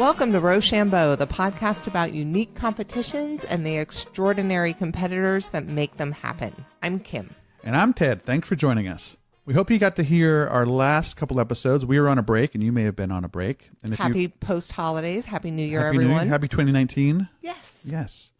Welcome to Rochambeau, the podcast about unique competitions and the extraordinary competitors that make them happen. I'm Kim. And I'm Ted. Thanks for joining us. We hope you got to hear our last couple episodes. We were on a break, and you may have been on a break. And if Happy post-holidays. Happy New Year, Happy everyone. New Year. Happy 2019. Yes. Yes.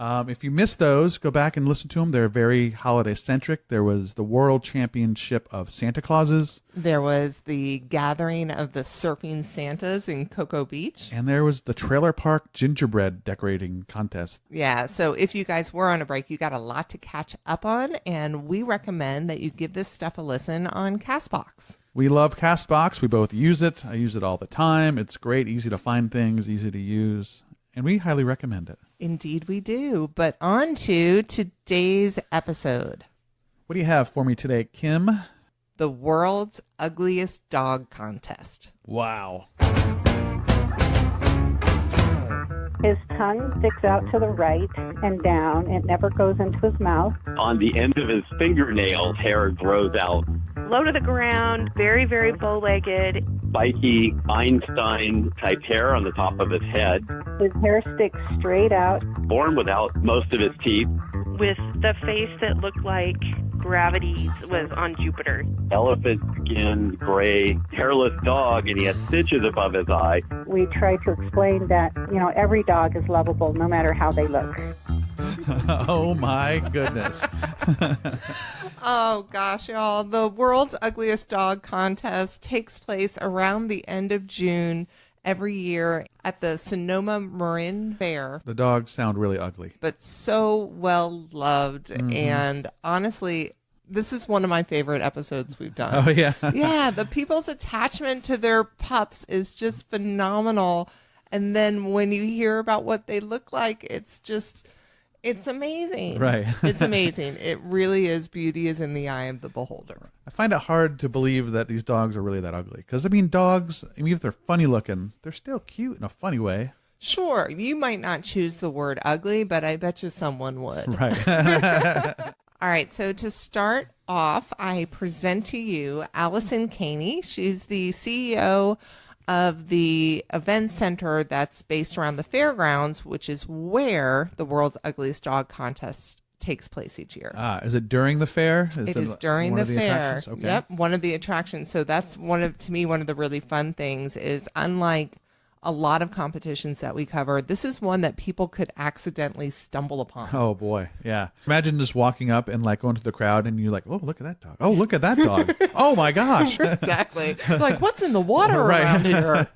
If you missed those, go back and listen to them. They're very holiday-centric. There was the World Championship of Santa Clauses. There was the gathering of the surfing Santas in Cocoa Beach. And there was the Trailer Park Gingerbread Decorating Contest. Yeah, so if you guys were on a break, you got a lot to catch up on, and we recommend that you give this stuff a listen on CastBox. We love CastBox. We both use it. I use it all the time. It's great, easy to find things, easy to use, and we highly recommend it. Indeed we do. But on to today's episode. What do you have for me today, Kim? The World's Ugliest Dog Contest. Wow. His tongue sticks out to the right and down. It never goes into his mouth. On the end of his fingernails, hair grows out. Low to the ground, very, very bow-legged. Spiky Einstein-type hair on the top of his head. His hair sticks straight out. Born without most of his teeth. With the face that looked like gravity was on Jupiter. Elephant skin, gray, hairless dog, and he had stitches above his eye. We try to explain that, every dog is lovable no matter how they look. Oh, my goodness. Oh, gosh, y'all. The World's Ugliest Dog Contest takes place around the end of June every year at the Sonoma Marin Fair. The dogs sound really ugly. But so well loved. Mm-hmm. And honestly, this is one of my favorite episodes we've done. Oh, yeah. Yeah, the people's attachment to their pups is just phenomenal. And then when you hear about what they look like, it's amazing. Right. It's amazing. It really is. Beauty is in the eye of the beholder. I find it hard to believe that these dogs are really that ugly. Because, dogs, if they're funny looking, they're still cute in a funny way. Sure. You might not choose the word ugly, but I bet you someone would. Right. All right. So to start off, I present to you Allison Caney. She's the CEO of the event center that's based around the Fairgrounds, which is where the World's Ugliest Dog Contest takes place each year. Is it during the fair? It is during the fair. Okay. Yep, one of the attractions. So that's one of the really fun things is, unlike a lot of competitions that we cover, this is one that people could accidentally stumble upon. Oh, boy. Yeah. Imagine just walking up and going to the crowd and you're like, oh, look at that dog. Oh, look at that dog. Oh, my gosh. Exactly. Like, what's in the water around here?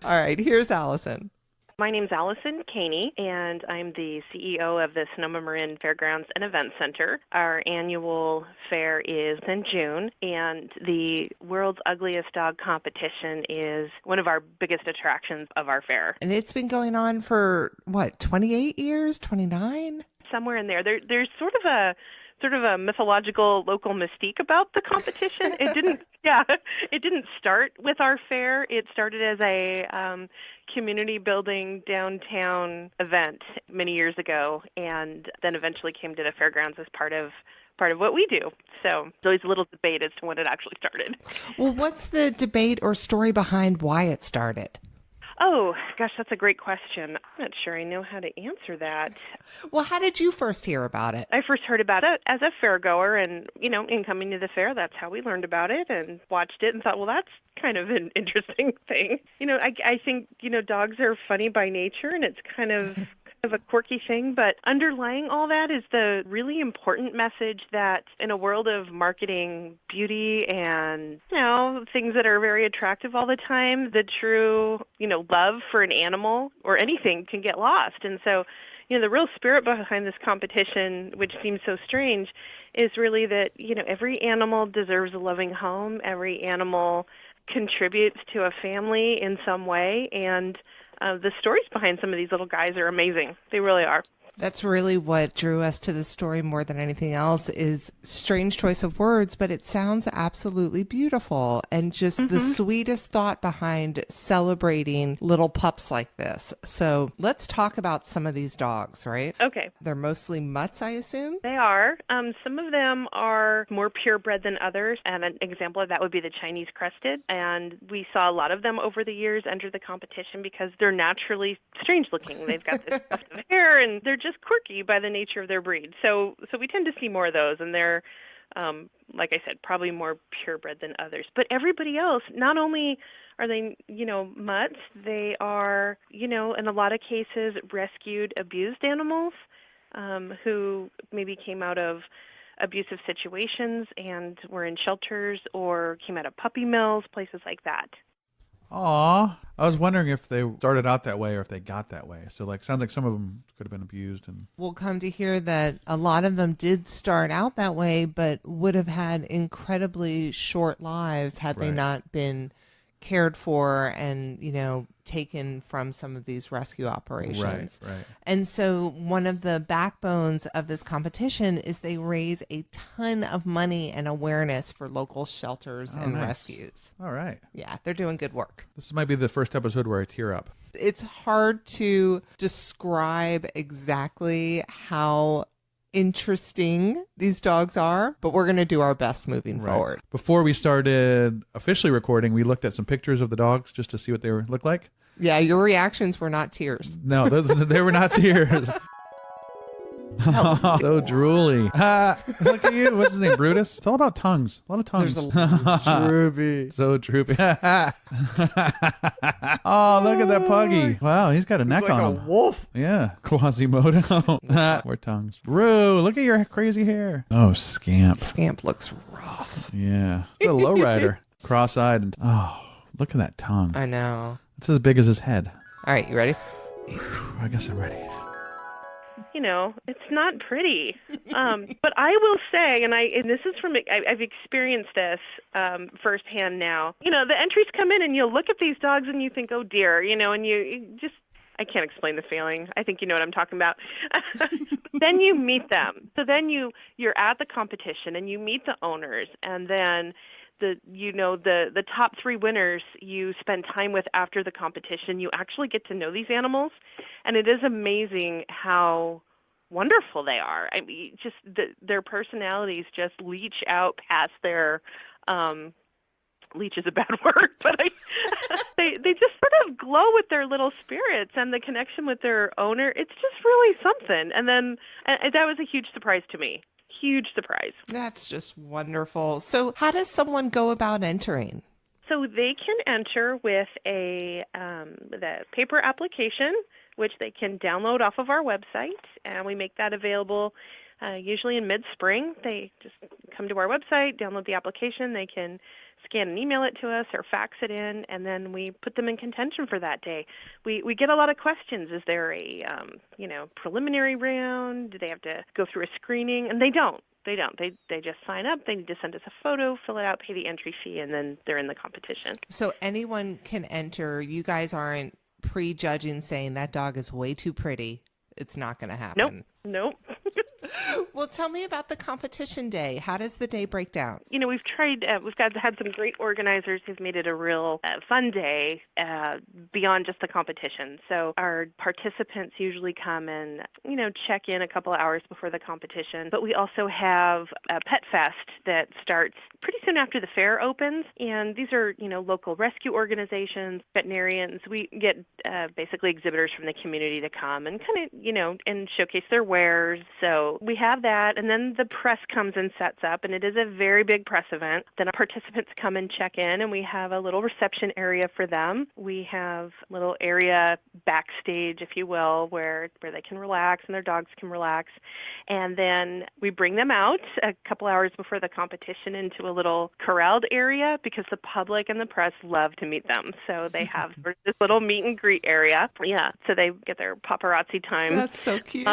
All right. Here's Allison. My name's Allison Caney, and I'm the CEO of the Sonoma Marin Fairgrounds and Event Center. Our annual fair is in June, and the World's Ugliest Dog Competition is one of our biggest attractions of our fair. And it's been going on for, 28 years, 29? Somewhere in there. There's sort of a mythological local mystique about the competition. It didn't start with our fair. It started as a community building downtown event many years ago, and then eventually came to the fairgrounds as part of what we do. So there's always a little debate as to when it actually started. Well, what's the debate or story behind why it started? Oh, gosh, that's a great question. I'm not sure I know how to answer that. Well, how did you first hear about it? I first heard about it as a fairgoer, and, in coming to the fair, that's how we learned about it and watched it and thought, well, that's kind of an interesting thing. I think, dogs are funny by nature, and it's kind of a quirky thing, but underlying all that is the really important message that in a world of marketing beauty and, things that are very attractive all the time, the true, love for an animal or anything can get lost. And so, the real spirit behind this competition, which seems so strange, is really that, every animal deserves a loving home. Every animal contributes to a family in some way, and the stories behind some of these little guys are amazing. They really are. That's really what drew us to the story more than anything else is strange choice of words, but it sounds absolutely beautiful and just the sweetest thought behind celebrating little pups like this. So let's talk about some of these dogs, right? Okay. They're mostly mutts, I assume? They are. Some of them are more purebred than others, and an example of that would be the Chinese crested. And we saw a lot of them over the years enter the competition because they're naturally strange looking. They've got this tuft of hair, and they're just quirky by the nature of their breed. So we tend to see more of those, and they're, like I said, probably more purebred than others. But everybody else, not only are they, mutts, they are, in a lot of cases, rescued, abused animals who maybe came out of abusive situations and were in shelters or came out of puppy mills, places like that. Aw, I was wondering if they started out that way or if they got that way. So, sounds like some of them could have been abused. And We'll come to hear that a lot of them did start out that way, but would have had incredibly short lives had they Right. not been cared for and, taken from some of these rescue operations. Right. And so one of the backbones of this competition is they raise a ton of money and awareness for local shelters and nice. rescues. All right. Yeah, they're doing good work. This might be the first episode where I tear up. It's hard to describe exactly how interesting these dogs are, but we're going to do our best moving forward. Before we started officially recording, we looked at some pictures of the dogs just to see what they looked like. Yeah, your reactions were not tears. No, they were not tears. So drooly. Look at you. What's his name? Brutus? It's all about tongues. A lot of tongues. There's a droopy. So droopy. Oh, look at that puggy. Wow, he's got a neck on him. wolf. Yeah. Quasimodo. More tongues. Roo, look at your crazy hair. Oh, Scamp. Scamp looks rough. Yeah. It's a lowrider. Cross-eyed. And look at that tongue. I know. It's as big as his head. All right, you ready? I guess I'm ready. It's not pretty. But I will say, and this is I've experienced this firsthand now. The entries come in and you'll look at these dogs and you think, oh dear, and you just, I can't explain the feeling. I think you know what I'm talking about. Then you meet them. So then you're at the competition and you meet the owners, and then the top 3 winners you spend time with after the competition. You actually get to know these animals, and it is amazing how wonderful they are. I mean, just their personalities just leach out past their leech is a bad word, but they just sort of glow with their little spirits and the connection with their owner. It's just really something. And that was a huge surprise to me. Huge surprise. That's just wonderful. So how does someone go about entering? So they can enter with the paper application, which they can download off of our website, and we make that available usually in mid-spring. They just come to our website, download the application. They can scan and email it to us or fax it in, and then we put them in contention for that day. We get a lot of questions. Is there a preliminary round? Do they have to go through a screening? And they don't. They just sign up. They need to send us a photo, fill it out, pay the entry fee, and then they're in the competition. So anyone can enter. You guys aren't prejudging, saying that dog is way too pretty. It's not going to happen. Nope. Well, tell me about the competition day. How does the day break down? We've had some great organizers who've made it a real fun day beyond just the competition. So our participants usually come and, check in a couple of hours before the competition. But we also have a pet fest that starts pretty soon after the fair opens. And these are, local rescue organizations, veterinarians. We get basically exhibitors from the community to come and kind of, and showcase their wares. So we have that, and then the press comes and sets up, and it is a very big press event. Then our participants come and check in, and we have a little reception area for them. We have a little area backstage, if you will, where they can relax and their dogs can relax. And then we bring them out a couple hours before the competition into a little corralled area because the public and the press love to meet them. So they have sort of this little meet and greet area. Yeah, so they get their paparazzi time. That's so cute.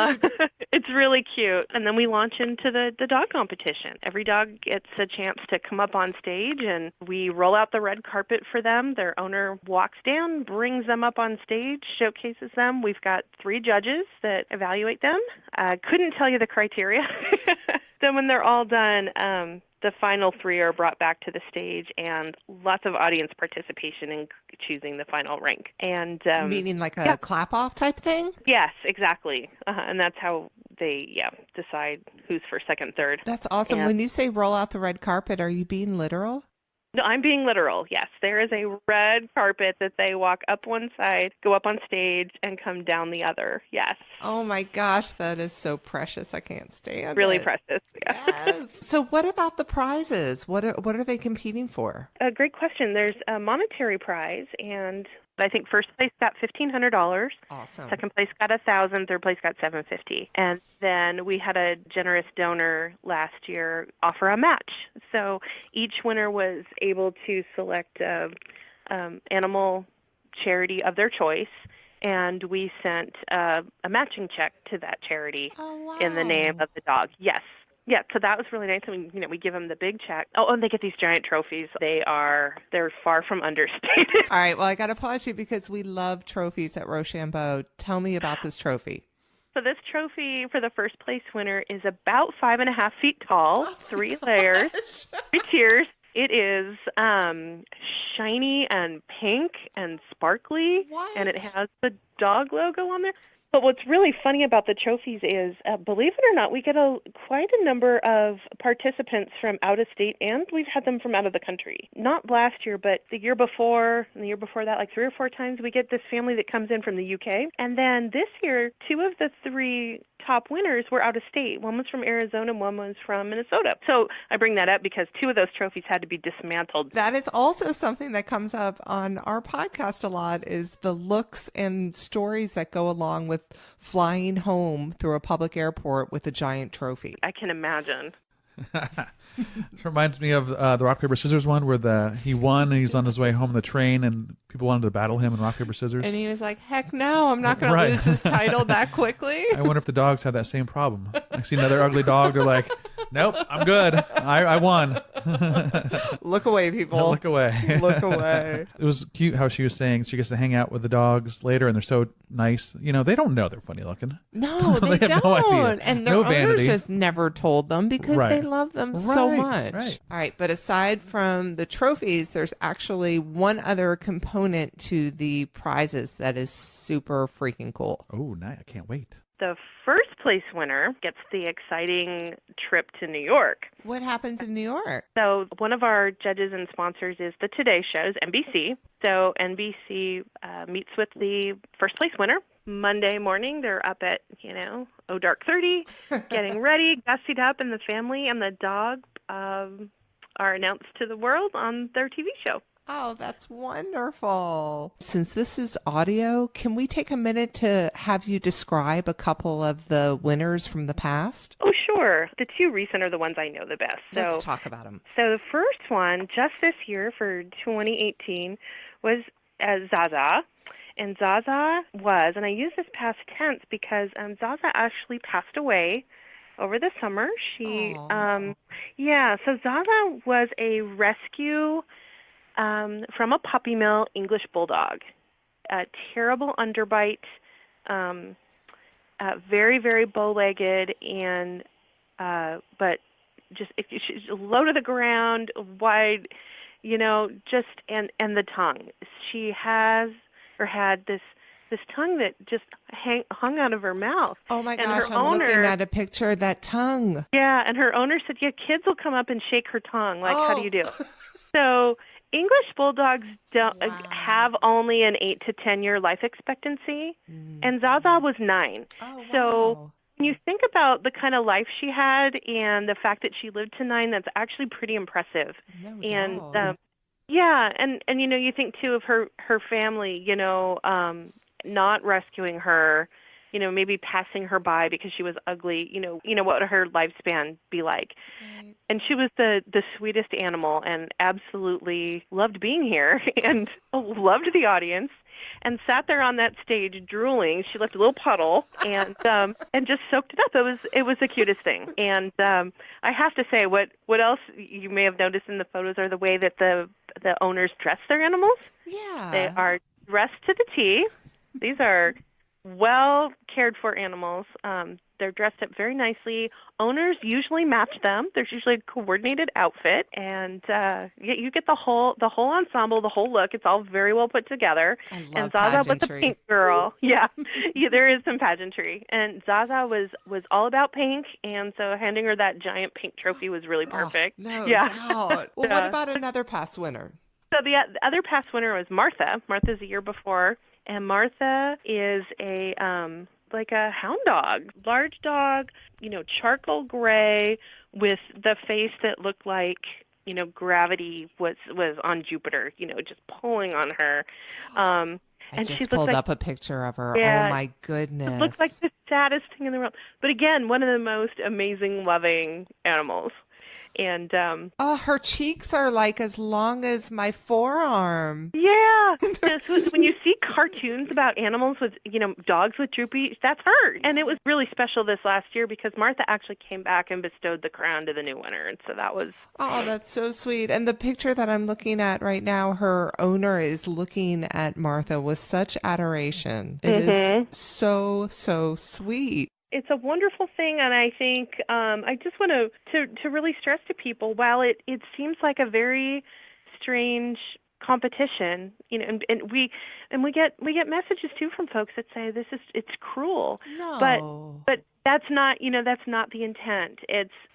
It's really cute. And then we launch into the dog competition. Every dog gets a chance to come up on stage, and we roll out the red carpet for them. Their owner walks down, brings them up on stage, showcases them. We've got 3 judges that evaluate them. Couldn't tell you the criteria. Then when they're all done, the final 3 are brought back to the stage, and lots of audience participation in choosing the final rank. And meaning like a clap-off type thing? Yes, exactly. And that's how they decide who's for second, third. That's awesome. And when you say roll out the red carpet, are you being literal? no, I'm being literal, yes. There is a red carpet that they walk up one side, go up on stage, and come down the other, yes. Oh my gosh, that is so precious. I can't stand Really it. precious, yeah. Yes. So what about the prizes? What are they competing for? A great question. There's a monetary prize, and I think first place got $1,500. Awesome. Second place got $1,000. Third place got $750. And then we had a generous donor last year offer a match. So each winner was able to select animal charity of their choice, and we sent a matching check to that charity in the name of the dog. Yes. Yeah, so that was really nice. I mean, we give them the big check. Oh, and they get these giant trophies. They're far from understated. All right, well, I got to pause you because we love trophies at Rochambeau. Tell me about this trophy. So this trophy for the first place winner is about 5.5 feet tall, 3 layers, 3 tiers. It is shiny and pink and sparkly, and it has the dog logo on there. But what's really funny about the trophies is, believe it or not, we get quite a number of participants from out of state, and we've had them from out of the country. Not last year, but the year before, and the year before that, like 3 or 4 times, we get this family that comes in from the UK. And then this year, 2 of the 3 top winners were out of state. One was from Arizona and one was from Minnesota. So I bring that up because 2 of those trophies had to be dismantled. That is also something that comes up on our podcast a lot, is the looks and stories that go along with flying home through a public airport with a giant trophy. I can imagine. This reminds me of the rock paper scissors one where he won and he's on his way home on the train and people wanted to battle him in rock paper scissors. And he was like, heck no, I'm not going to lose this title that quickly. I wonder if the dogs have that same problem. I see another ugly dog, they're like, nope, I'm good, I won. Look away, people. Look away. Look away. It was cute how she was saying she gets to hang out with the dogs later and they're so nice. They don't know they're funny looking. No, they have don't. no idea. And their owners just never told them because they love them so much. Right. All right, but aside from the trophies, there's actually one other component to the prizes that is super freaking cool. Oh, nice. I can't wait. The first place winner gets the exciting trip to New York. What happens in New York? So one of our judges and sponsors is the Today Show's NBC. So NBC meets with the first place winner. Monday morning, they're up at, dark 30, getting ready, gussied up, and the family and the dog are announced to the world on their TV show. Oh, that's wonderful. Since this is audio, can we take a minute to have you describe a couple of the winners from the past? Oh, sure. The 2 recent are the ones I know the best. Let's talk about them. So the first one, just this year for 2018, was Zaza. And Zaza was, and I use this past tense because Zaza actually passed away over the summer. So Zaza was a rescue from a puppy mill English bulldog. A terrible underbite, very, very bow-legged, and but just she's low to the ground, wide, just and the tongue. She had this tongue that just hung out of her mouth. Oh my gosh, I'm looking at a picture of that tongue. Yeah, and her owner said, kids will come up and shake her tongue. Like, how do you do? So English bulldogs don't have only an 8 to 10 year life expectancy, and Zaza was 9. So when you think about the kind of life she had and the fact that she lived to 9, that's actually pretty impressive. And you think too of her family, not rescuing her maybe passing her by because she was ugly, what would her lifespan be like? Right. And she was the sweetest animal and absolutely loved being here and loved the audience and sat there on that stage drooling. She left a little puddle and just soaked it up. It was the cutest thing. And I have to say, what else you may have noticed in the photos are the way that the owners dress their animals. Yeah. They are dressed to the T. These are well cared for animals. They're dressed up very nicely. Owners usually match them. There's usually a coordinated outfit, and you get the whole ensemble, the whole look. It's all very well put together. I love and Zaza pageantry. with the pink girl. Yeah, there is some pageantry. And Zaza was all about pink, and so handing her that giant pink trophy was really perfect. Oh, no yeah. doubt. Well, what about another past winner? So the other past winner was Martha. Martha's a year before, and Martha is a like a hound dog, large dog, charcoal gray with the face that looked like, gravity was on Jupiter, just pulling on her. I And just she looked pulled like, up a picture of her. Yeah, Oh, my goodness. it looked like the saddest thing in the world. But again, one of the most amazing, loving animals. And oh, her cheeks are like as long as my forearm. yeah, so when you see cartoons about animals with, dogs with droopy, that's her. And it was really special this last year because Martha actually came back and bestowed the crown to the new winner. And so that was... Oh, that's so sweet. And the picture that I'm looking at right now, her owner is looking at Martha with such adoration. It is so, so sweet. It's a wonderful thing, and I think I just want to really stress to people, while it seems like a very strange competition, and we get messages too from folks that say it's cruel. No. But that's not the intent.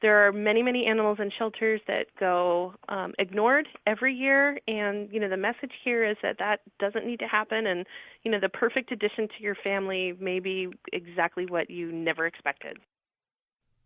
There are many animals in shelters that go ignored every year, and the message here is that doesn't need to happen, and the perfect addition to your family may be exactly what you never expected.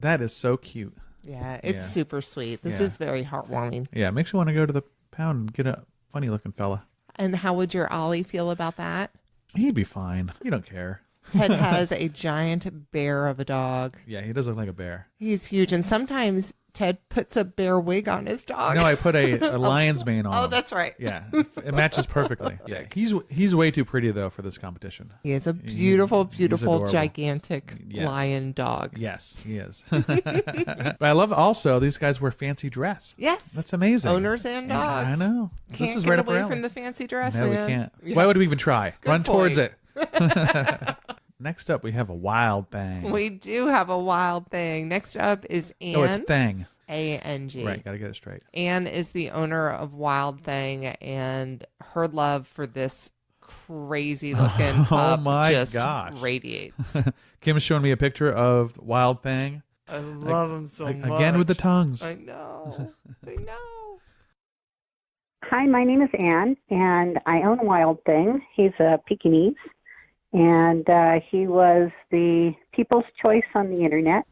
That is so cute. Yeah, it's super sweet. This Yeah. is very heartwarming. Yeah, it makes you want to go to the pound and get a funny-looking fella. And how would your Ollie feel about that? He'd be fine. He don't care. Ted has a giant bear of a dog. Yeah, he does look like a bear. He's huge. And sometimes Ted puts a bear wig on his dog. No, I put a lion's mane on Oh, him. that's right. Yeah, it matches perfectly. Yeah, he's way too pretty though for this competition. He is a beautiful, beautiful, adorable. gigantic Yes. lion dog. Yes, he is. But I love also these guys wear fancy dress. Yes. That's amazing. Owners and Yeah, dogs. I know. Can't this is get right up away our alley. from the fancy dress, No, man. we can't. Yeah. Why would we even try? Run towards point. it. Next up, we have a wild thing. We do have a wild thing. Next up is Anne. Oh, it's thing. A-N-G. Right, got to get it straight. Anne is the owner of Wild Thing, and her love for this crazy looking pup my just gosh. radiates. Kim's showing me a picture of Wild Thing. I love him so much. Again with the tongues. I know. I know. Hi, my name is Anne, and I own Wild Thing. He's a Pekingese, and he was the people's choice on the internet.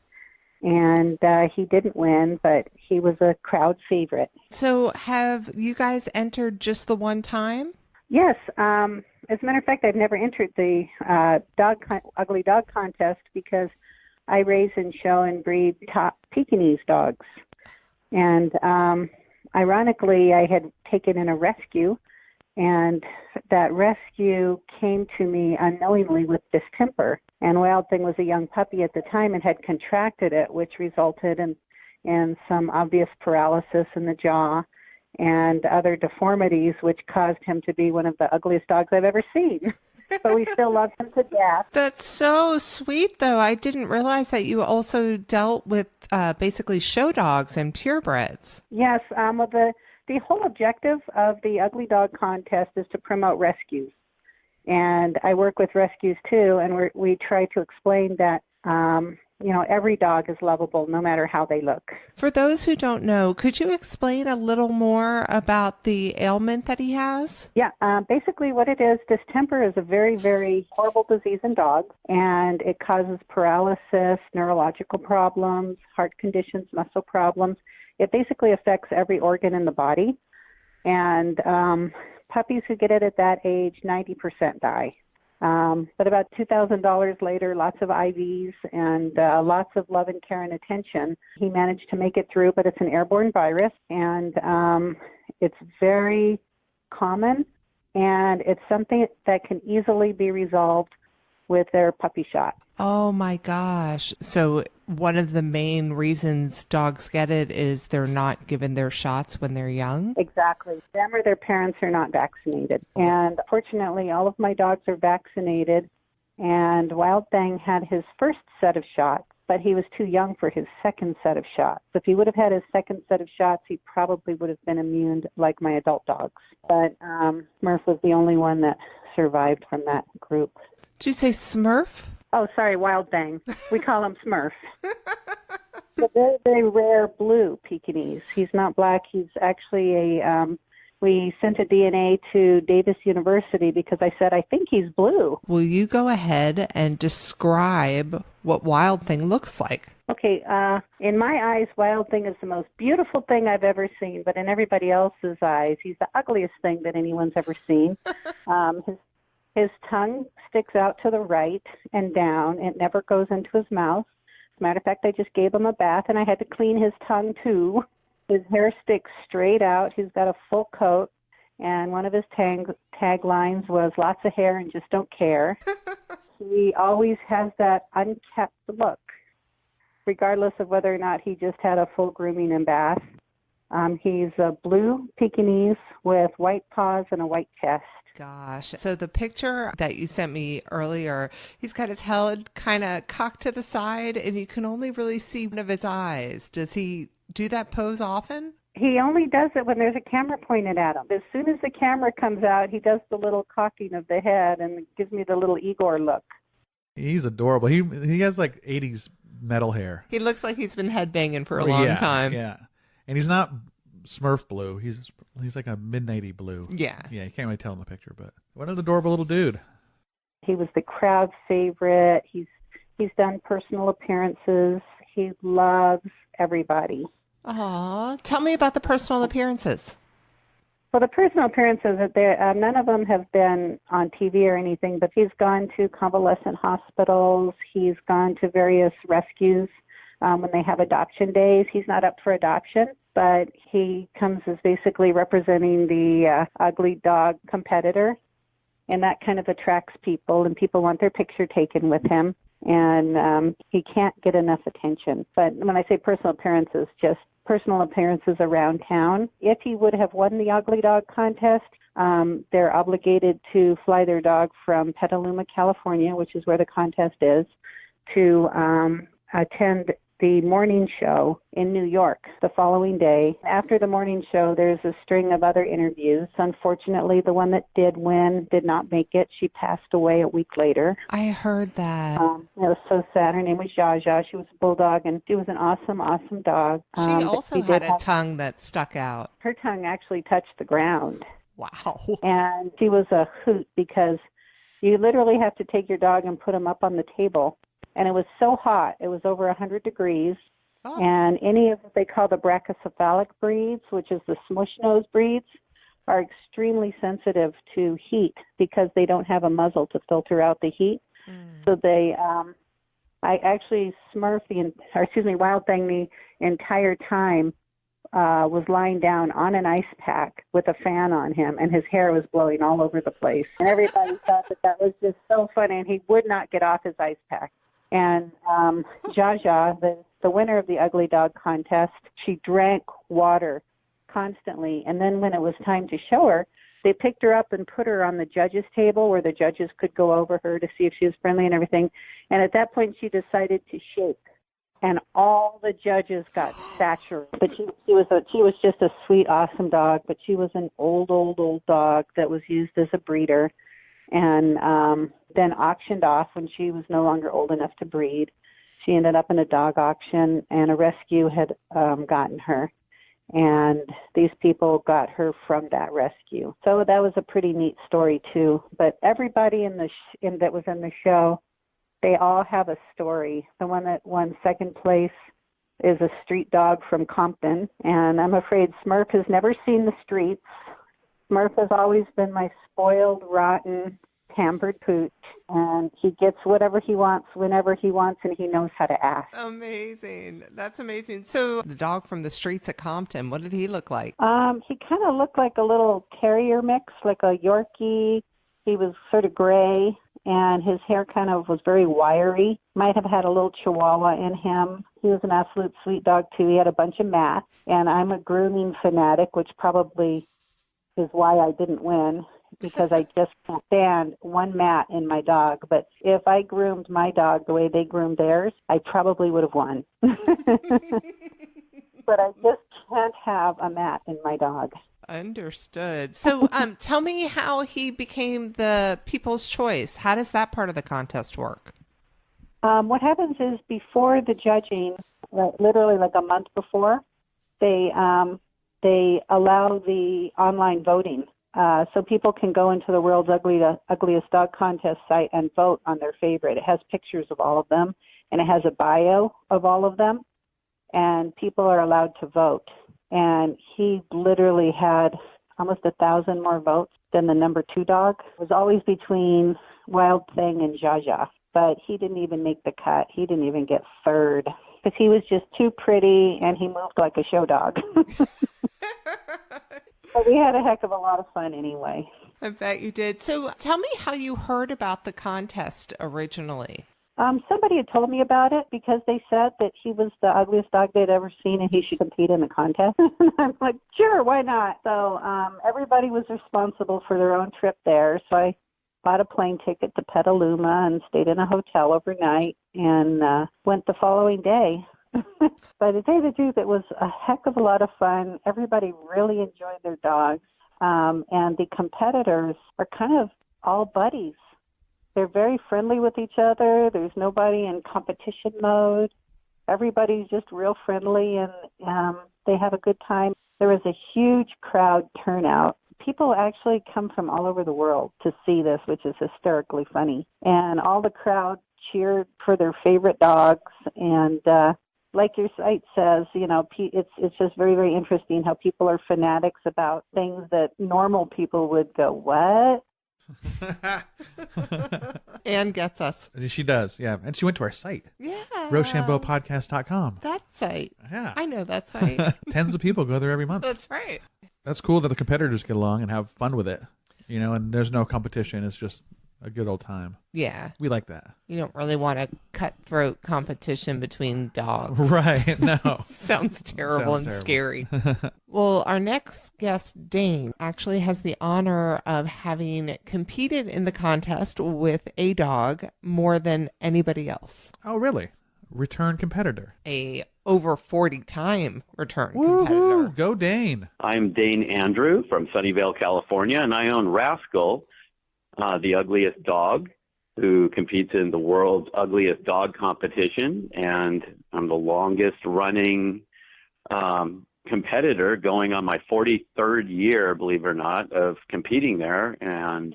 And he didn't win, but he was a crowd favorite. So have you guys entered just the one time? Yes. As a matter of fact, I've never entered the ugly dog contest because I raise and show and breed top Pekingese dogs. And ironically, I had taken in a rescue, and that rescue came to me unknowingly with distemper. And Wild Thing was a young puppy at the time and had contracted it, which resulted in some obvious paralysis in the jaw and other deformities, which caused him to be one of the ugliest dogs I've ever seen. But we still love him to death. That's so sweet, though. I didn't realize that you also dealt with basically show dogs and purebreds. Yes, well, the whole objective of the Ugly Dog Contest is to promote rescues. And I work with rescues too, and we try to explain that, every dog is lovable no matter how they look. For those who don't know, could you explain a little more about the ailment that he has? Yeah, basically what it is, distemper is a very, very horrible disease in dogs, and it causes paralysis, neurological problems, heart conditions, muscle problems. It basically affects every organ in the body, and puppies who get it at that age, 90% die. But about $2,000 later, lots of IVs and lots of love and care and attention, he managed to make it through, but it's an airborne virus, and it's very common, and it's something that can easily be resolved with their puppy shot. Oh my gosh. So one of the main reasons dogs get it is they're not given their shots when they're young? Exactly. Them or their parents are not vaccinated. And fortunately, all of my dogs are vaccinated, and Wild Thing had his first set of shots, but he was too young for his second set of shots. If he would have had his second set of shots, he probably would have been immune like my adult dogs. But Smurf was the only one that survived from that group. Did you say Smurf? Oh, sorry, Wild Thing. We call him Smurf. But they're very rare blue Pekingese. He's not black. He's actually we sent a DNA to Davis University because I said, I think he's blue. Will you go ahead and describe what Wild Thing looks like? Okay, in my eyes, Wild Thing is the most beautiful thing I've ever seen, but in everybody else's eyes, he's the ugliest thing that anyone's ever seen. His tongue sticks out to the right and down. It never goes into his mouth. As a matter of fact, I just gave him a bath, and I had to clean his tongue, too. His hair sticks straight out. He's got a full coat, and one of his taglines was, lots of hair and just don't care. He always has that unkept look, regardless of whether or not he just had a full grooming and bath. He's a blue Pekingese with white paws and a white chest. Gosh. So the picture that you sent me earlier, he's got his head kind of cocked to the side, and you can only really see one of his eyes. Does he do that pose often? He only does it when there's a camera pointed at him. As soon as the camera comes out, he does the little cocking of the head and gives me the little Igor look. He's adorable. He has like 80s metal hair. He looks like he's been headbanging for a long time. Yeah. And he's not Smurf blue. He's like a mid-navy blue. Yeah. Yeah, you can't really tell in the picture, but what an adorable little dude. He was the crowd favorite. He's done personal appearances. He loves everybody. Aw, tell me about the personal appearances. Well, the personal appearances, none of them have been on TV or anything, but he's gone to convalescent hospitals. He's gone to various rescues when they have adoption days. He's not up for adoption, but he comes as basically representing the ugly dog competitor, and that kind of attracts people, and people want their picture taken with him, and he can't get enough attention. But when I say personal appearances, just personal appearances around town. If he would have won the Ugly Dog contest, they're obligated to fly their dog from Petaluma, California, which is where the contest is, to attend the morning show in New York the following day. After the morning show, there's a string of other interviews. Unfortunately, the one that did win did not make it. She passed away a week later. I heard that. It was so sad. Her name was Zaza. She was a bulldog, and she was an awesome, awesome dog. She also had a tongue that stuck out. Her tongue actually touched the ground. Wow. And she was a hoot because you literally have to take your dog and put him up on the table. And it was so hot. It was over 100 degrees. Oh. And any of what they call the brachycephalic breeds, which is the smush nose breeds, are extremely sensitive to heat because they don't have a muzzle to filter out the heat. So they, I actually Wild Thing the entire time was lying down on an ice pack with a fan on him, and his hair was blowing all over the place. And everybody thought that was just so funny, and he would not get off his ice pack. And Zaza, the winner of the Ugly Dog contest, she drank water constantly. And then when it was time to show her, they picked her up and put her on the judges' table where the judges could go over her to see if she was friendly and everything. And at that point, she decided to shake. And all the judges got saturated. But she was just a sweet, awesome dog. But she was an old dog that was used as a breeder, and then auctioned off when she was no longer old enough to breed. She ended up in a dog auction, and a rescue had gotten her, and these people got her from that rescue. So that was a pretty neat story too. But everybody that was in the show, they all have a story. The one that won second place is a street dog from Compton, and I'm afraid Smurf has never seen the streets. Smurf has always been my spoiled, rotten pampered pooch, and he gets whatever he wants whenever he wants, and he knows how to ask. Amazing. That's amazing. So the dog from the streets of Compton, what did he look like? He kind of looked like a little terrier mix, like a Yorkie. He was sort of gray, and his hair kind of was very wiry. Might have had a little Chihuahua in him. He was an absolute sweet dog, too. He had a bunch of mats, and I'm a grooming fanatic, which probably is why I didn't win, because I just can't stand one mat in my dog. But if I groomed my dog the way they groomed theirs, I probably would have won. But I just can't have a mat in my dog. Understood. So tell me how he became the People's Choice. How does that part of the contest work? What happens is before the judging, literally like a month before, they allow the online voting. So people can go into the world's ugliest dog contest site and vote on their favorite. It has pictures of all of them, and it has a bio of all of them, and people are allowed to vote. And he literally had almost 1,000 more votes than the number 2 dog. It was always between Wild Thing and Zaza, but he didn't even make the cut. He didn't even get third because he was just too pretty and he moved like a show dog. But we had a heck of a lot of fun anyway. I bet you did. So tell me how you heard about the contest originally. Somebody had told me about it because they said that he was the ugliest dog they'd ever seen and he should compete in the contest. I'm like, sure, why not? So everybody was responsible for their own trip there. So I bought a plane ticket to Petaluma and stayed in a hotel overnight and went the following day. But to tell you the truth, it was a heck of a lot of fun. Everybody really enjoyed their dogs. And the competitors are kind of all buddies. They're very friendly with each other. There's nobody in competition mode. Everybody's just real friendly, and they have a good time. There was a huge crowd turnout. People actually come from all over the world to see this, which is hysterically funny. And all the crowd cheered for their favorite dogs. And like your site says, you know, it's just very, very interesting how people are fanatics about things that normal people would go, what? Anne gets us. She does, yeah. And she went to our site. Yeah. RochambeauPodcast.com. That site. Yeah. I know that site. Tens of people go there every month. That's right. That's cool that the competitors get along and have fun with it. You know, and there's no competition. It's just a good old time. Yeah. We like that. You don't really want a cutthroat competition between dogs. Right. No. Sounds terrible and scary. Well, our next guest, Dane, actually has the honor of having competed in the contest with a dog more than anybody else. Oh, really? Return competitor. A over 40-time return Woo-hoo! competitor. Go Dane. I'm Dane Andrew from Sunnyvale, California, and I own Rascal, the ugliest dog, who competes in the world's ugliest dog competition. And I'm the longest running competitor, going on my 43rd year, believe it or not, of competing there. And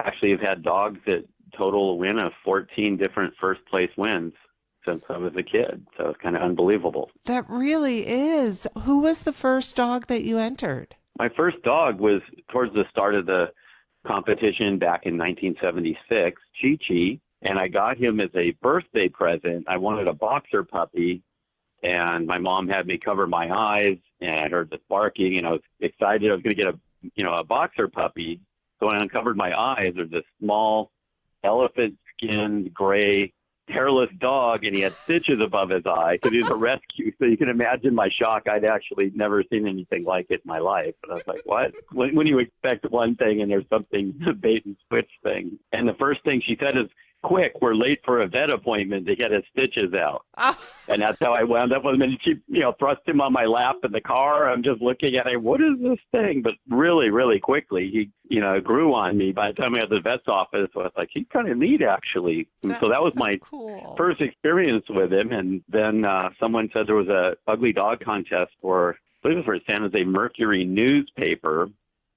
actually have had dogs that total win of 14 different first place wins since I was a kid. So it's kind of unbelievable. That really is. Who was the first dog that you entered? My first dog was towards the start of the competition back in 1976, Chi-Chi, and I got him as a birthday present. I wanted a boxer puppy, and my mom had me cover my eyes, and I heard this barking, and I was excited I was going to get a boxer puppy. So when I uncovered my eyes, there's this small elephant-skinned gray hairless dog, and he had stitches above his eye because he was a rescue. So you can imagine my shock. I'd actually never seen anything like it in my life. And I was like, what? When you expect one thing and there's something, a bait and switch thing. And the first thing she said is, quick, we're late for a vet appointment to get his stitches out. Oh. And that's how I wound up with him. And she, thrust him on my lap in the car. I'm just looking at him, what is this thing? But really, really quickly, he, grew on me. By the time I got to the vet's office, I was like, he's kind of neat, actually. And so that was my cool first experience with him. And then someone said there was a ugly dog contest for, I believe it was for San Jose Mercury newspaper.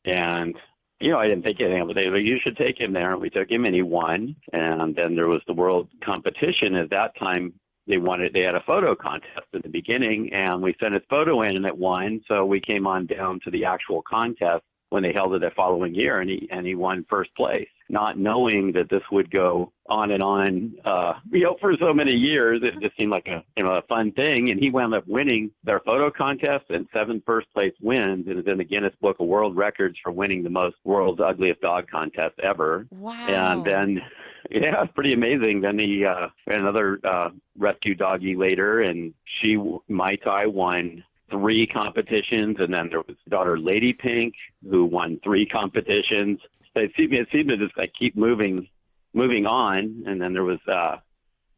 And I didn't think anything of it. They were like, you should take him there. And we took him, and he won. And then there was the world competition. At that time, they had a photo contest at the beginning, and we sent his photo in, and it won. So we came on down to the actual contest when they held it the following year, and he won first place. not knowing that this would go on and on, for so many years. It just seemed like a fun thing. And he wound up winning their photo contest and 7 first-place wins, and is in the Guinness Book of World Records for winning the most World's Ugliest Dog contest ever. Wow. And then, yeah, it's pretty amazing. Then he had another rescue doggie later, and Mai Tai won 3 competitions, and then there was daughter Lady Pink, who won 3 competitions. It seemed to just keep moving on. And then there was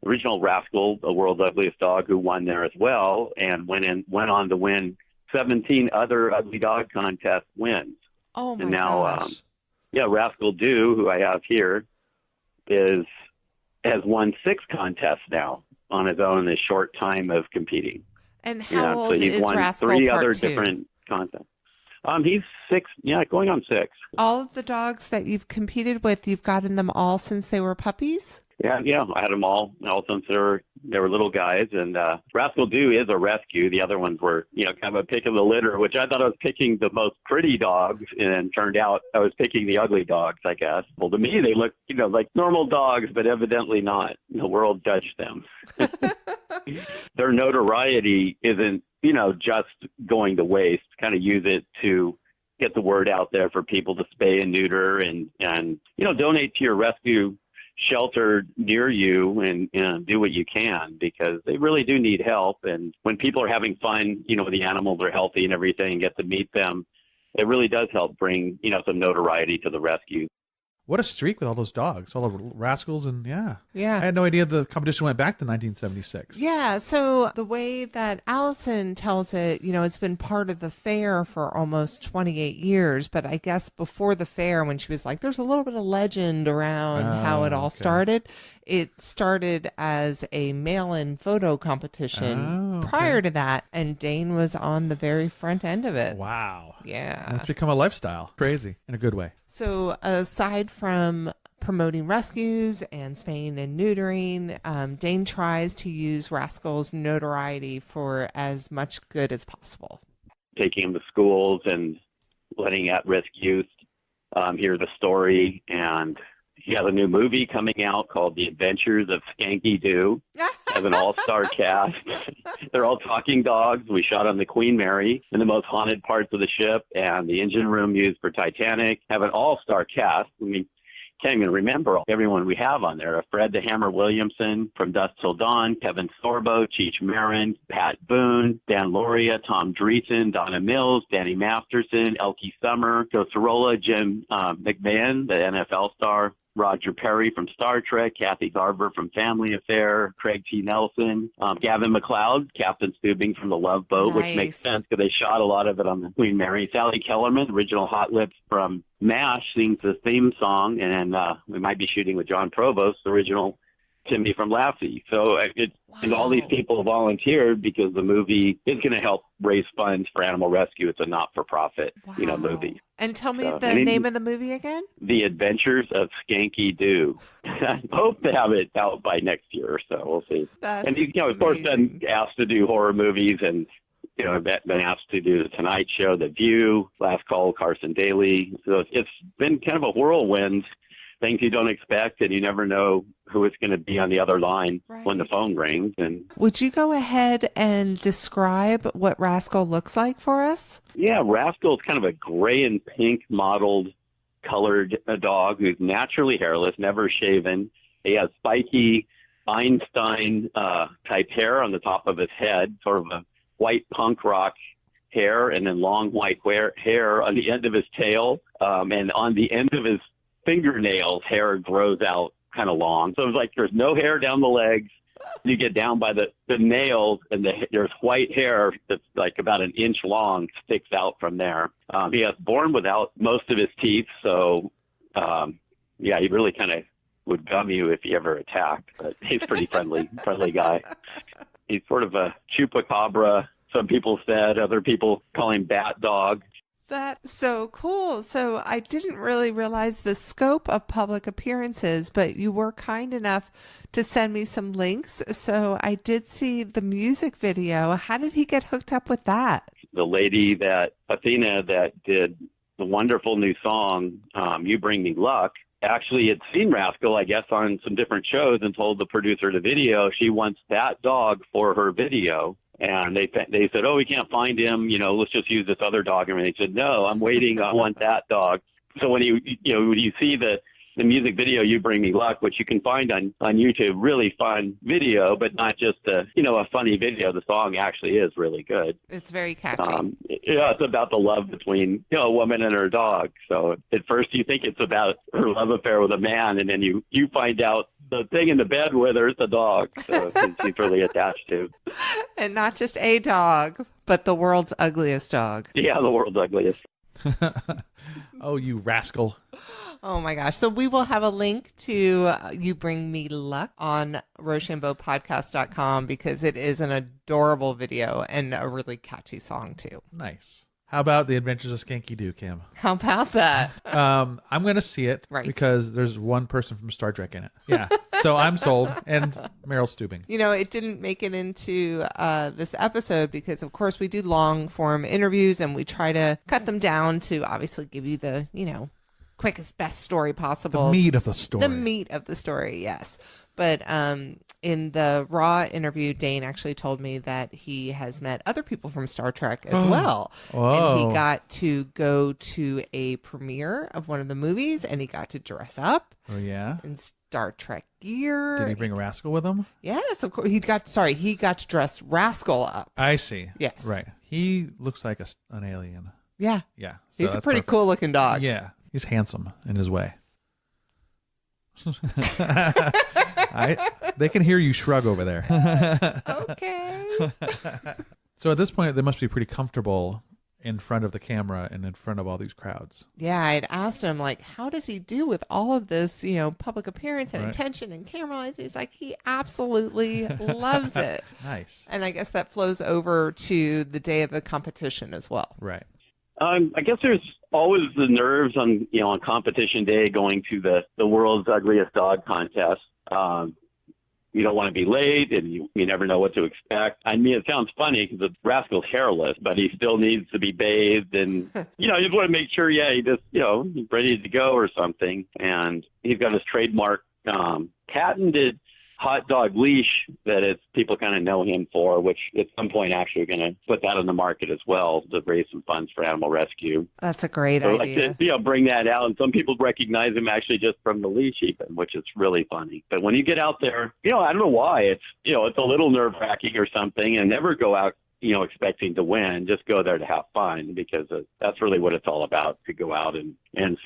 original Rascal, the world's ugliest dog, who won there as well, and went on to win 17 other ugly dog contest wins. Oh my and now, gosh! Rascal Do, who I have here, has won 6 contests now on his own in a short time of competing. And how old so he's is won Rascal 3 Part other 2? different contests. He's 6, going on 6. All of the dogs that you've competed with, you've gotten them all since they were puppies? Yeah, I had them all since they were little guys. And Rascal Do is a rescue. The other ones were, kind of a pick of the litter, which I thought I was picking the most pretty dogs, and turned out I was picking the ugly dogs, I guess. Well, to me, they look, like normal dogs, but evidently not. The world judged them. Their notoriety isn't, just going to waste. Kind of use it to get the word out there for people to spay and neuter and donate to your rescue shelter near you and do what you can, because they really do need help. And when people are having fun, the animals are healthy and everything, get to meet them, it really does help bring, some notoriety to the rescue. What a streak with all those dogs, all the Rascals, and yeah. Yeah. I had no idea the competition went back to 1976. Yeah, so the way that Allison tells it, it's been part of the fair for almost 28 years, but I guess before the fair, when she was like, there's a little bit of legend around how it all started. It started as a mail-in photo competition prior to that, and Dane was on the very front end of it. Wow. Yeah. And it's become a lifestyle. Crazy, in a good way. So aside from promoting rescues and spaying and neutering, Dane tries to use Rascal's notoriety for as much good as possible. Taking them to schools and letting at-risk youth hear the story. And he has a new movie coming out called The Adventures of Skanky Doo. Has an all-star cast. They're all talking dogs. We shot on the Queen Mary in the most haunted parts of the ship, and the engine room used for Titanic. Have an all-star cast. Can't even remember everyone we have on there. Fred the Hammer Williamson from Dusk Till Dawn, Kevin Sorbo, Cheech Marin, Pat Boone, Dan Loria, Tom Dreesen, Donna Mills, Danny Masterson, Elkie Summer, Joe Cirola, Jim McMahon, the NFL star, Roger Perry from Star Trek, Kathy Garver from Family Affair, Craig T. Nelson, Gavin McLeod, Captain Steubing from The Love Boat, Nice. which makes sense because they shot a lot of it on the Queen Mary. Sally Kellerman, original Hot Lips from MASH, sings the theme song, and we might be shooting with John Provost, the original Timmy from Lassie. So and all these people volunteered because the movie is going to help raise funds for animal rescue. It's a not-for-profit, movie. And tell me the name of the movie again? The Adventures of Skanky Doo. I hope to have it out by next year or so. We'll see. That's and he's, of course, been asked to do horror movies, and been asked to do The Tonight Show, The View, Last Call, Carson Daly. So it's been kind of a whirlwind. Things you don't expect, and you never know who it's going to be on the other line when the phone rings. And would you go ahead and describe what Rascal looks like for us? Yeah, Rascal is kind of a gray and pink modeled colored dog who's naturally hairless, never shaven. He has spiky Einstein type hair on the top of his head, sort of a white punk rock hair, and then long white hair on the end of his tail, and on the end of his fingernails, hair grows out kind of long. So it's like there's no hair down the legs. You get down by the nails, and there's white hair that's like about an inch long, sticks out from there. He was born without most of his teeth, so he really kind of would gum you if he ever attacked. But he's a pretty friendly guy. He's sort of a chupacabra, some people said. Other people call him Bat Dog. That's so cool. So I didn't really realize the scope of public appearances, but you were kind enough to send me some links. So I did see the music video. How did he get hooked up with that? The lady Athena, that did the wonderful new song, You Bring Me Luck, actually had seen Rascal, I guess, on some different shows and told the producer of the video she wants that dog for her video. And they said, oh, we can't find him. Let's just use this other dog. And they said, no, I'm waiting. I want that dog. So when you see the music video, You Bring Me Luck, which you can find on YouTube, really fun video, but not just a funny video. The song actually is really good. It's very catchy. It's about the love between a woman and her dog. So at first you think it's about her love affair with a man, and then you find out the thing in the bed with her is the dog. So she's really attached to. And not just a dog, but the world's ugliest dog. Yeah, the world's ugliest. Oh, you rascal. Oh my gosh. So we will have a link to You Bring Me Luck on RochambeauPodcast.com because it is an adorable video and a really catchy song too. Nice. How about The Adventures of Skanky Doo, Kim? How about that? I'm going to see it because there's one person from Star Trek in it. Yeah. So I'm sold. And Meryl Steubing. It didn't make it into this episode because, of course, we do long form interviews and we try to cut them down to obviously give you the, quickest, best story possible. The meat of the story. The meat of the story, yes. But in the Raw interview, Dane actually told me that he has met other people from Star Trek as well. Whoa. And he got to go to a premiere of one of the movies, and he got to dress up. Oh, yeah? In Star Trek gear. Did he bring a rascal with him? Yes, of course. He got to dress Rascal up. I see. Yes. Right. He looks like an alien. Yeah. Yeah. So he's a pretty cool looking dog. Yeah. He's handsome in his way. They can hear you shrug over there. Okay. So at this point, they must be pretty comfortable in front of the camera and in front of all these crowds. Yeah, I'd asked him, how does he do with all of this, public appearance and attention and camera lights? He's like, he absolutely loves it. Nice. And I guess that flows over to the day of the competition as well. Right. I guess there's always the nerves on competition day going to the world's ugliest dog contest. You don't want to be late, and you never know what to expect. I mean, it sounds funny because the Rascal's hairless, but he still needs to be bathed, and you just want to make sure, he just he's ready to go or something. And he's got his trademark patented hot dog leash that people kind of know him for, which at some point actually are going to put that on the market as well to raise some funds for animal rescue. That's a great idea. Like to, bring that out, and some people recognize him actually just from the leash even, which is really funny. But when you get out there, I don't know why it's a little nerve-wracking or something, and never go out expecting to win. Just go there to have fun, because that's really what it's all about, to go out and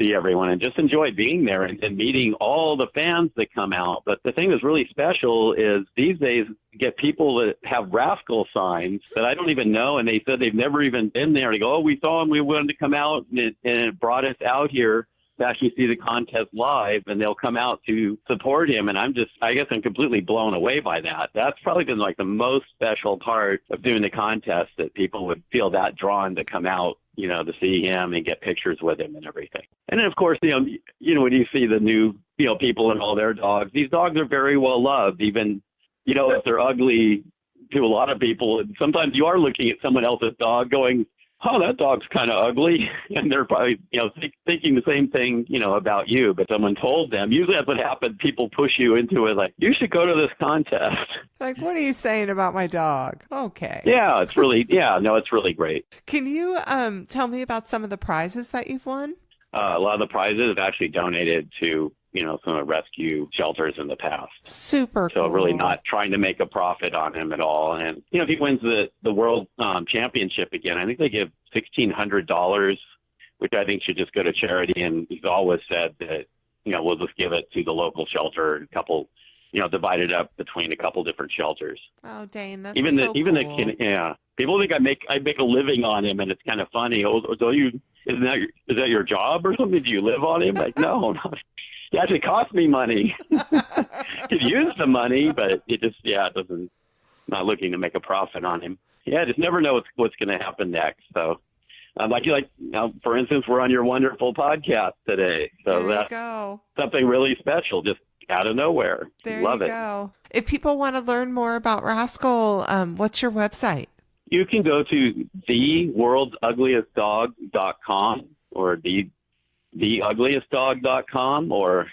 see everyone and just enjoy being there and meeting all the fans that come out. But the thing that's really special is these days you get people that have Rascal signs that I don't even know, and they said they've never even been there. They go, oh, we saw him, we wanted to come out, and it brought us out here to actually see the contest live, and they'll come out to support him. And I guess I'm completely blown away by that. That's probably been like the most special part of doing the contest, that people would feel that drawn to come out, to see him and get pictures with him and everything. And then, of course, when you see the new, people and all their dogs, these dogs are very well loved, even, if they're ugly to a lot of people. And sometimes you are looking at someone else's dog going, oh, that dog's kind of ugly. And they're probably, thinking the same thing, about you, but someone told them. Usually that's what happens. People push you into it, like, you should go to this contest. Like, what are you saying about my dog? Okay. Yeah, it's really great. Can you tell me about some of the prizes that you've won? A lot of the prizes have actually donated to, some of the rescue shelters in the past. Super cool. So really not trying to make a profit on him at all. And, if he wins the world championship again, I think they give $1,600, which I think should just go to charity. And he's always said that, we'll just give it to the local shelter, a couple, divide it up between a couple different shelters. Oh, Dane, that's even so cool. Yeah. People think I make a living on him, and it's kind of funny. Oh, so is that your job or something? Do you live on him? Like, no. It actually cost me money. Could use the money, but it just, it doesn't, not looking to make a profit on him. Yeah, just never know what's going to happen next. So, for instance, we're on your wonderful podcast today. So that's something really special, just out of nowhere. There Love you it. Go. If people want to learn more about Rascal, what's your website? You can go to theworldsugliestdog.com or theugliestdog.com or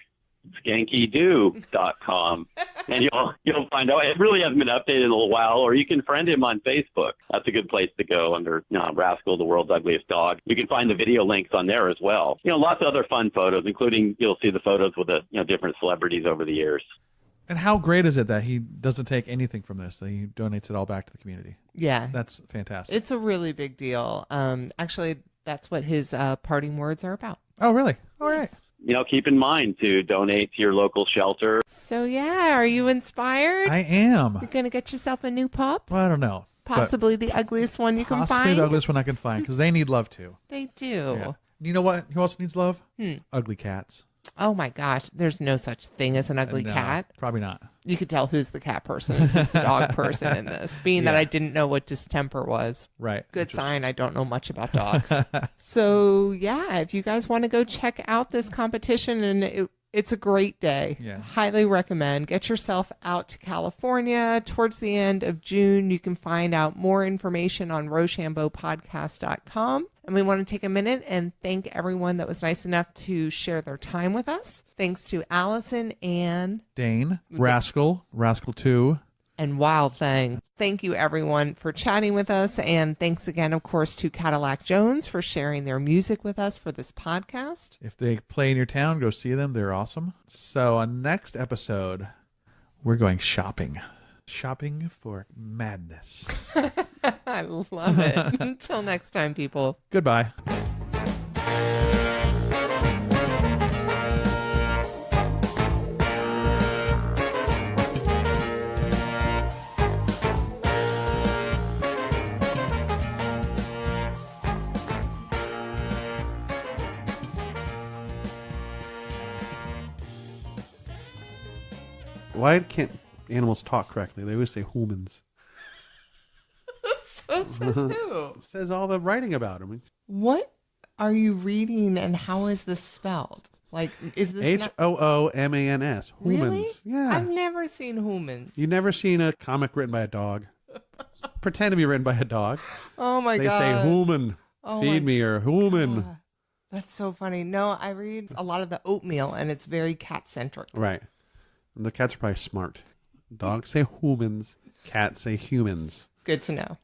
skankydoo.com. And you'll find out. It really hasn't been updated in a little while, or you can friend him on Facebook. That's a good place to go under Rascal, the world's ugliest dog. You can find the video links on there as well. Lots of other fun photos, including you'll see the photos with the different celebrities over the years. And how great is it that he doesn't take anything from this, that he donates it all back to the community? Yeah. That's fantastic. It's a really big deal. Actually, that's what his parting words are about. Oh, really? All right. Keep in mind to donate to your local shelter. So, yeah, are you inspired? I am. You're going to get yourself a new pup? Well, I don't know. Possibly the ugliest one you can find? Possibly the ugliest one I can find, because they need love, too. They do. Yeah. You know what? Who else needs love? Ugly cats. Oh, my gosh. There's no such thing as an ugly cat. Probably not. You could tell who's the cat person and who's the dog person in this, being that I didn't know what distemper was. Right. Good sign. I don't know much about dogs. So, yeah, if you guys want to go check out this competition, and it's a great day. Yeah. Highly recommend. Get yourself out to California towards the end of June. You can find out more information on RochambeauPodcast.com. And we want to take a minute and thank everyone that was nice enough to share their time with us. Thanks to Allison and Dane, Rascal 2, and Wild Thing. Thank you, everyone, for chatting with us. And thanks again, of course, to Cadillac Jones for sharing their music with us for this podcast. If they play in your town, go see them. They're awesome. So on next episode, we're going shopping. Shopping for madness. I love it. Until next time, people. Goodbye. Why can't animals talk correctly? They always say humans. So says who? It says all the writing about them. What are you reading, and how is this spelled? Like, is this Hoomans. Humans. Really? Yeah. I've never seen humans. You've never seen a comic written by a dog? Pretend to be written by a dog. Oh my They god. say human. Oh Feed my me or human. God. That's so funny. No, I read a lot of the oatmeal, and it's very cat-centric. Right. And the cats are probably smart. Dogs say humans. Cats say humans. Good to know.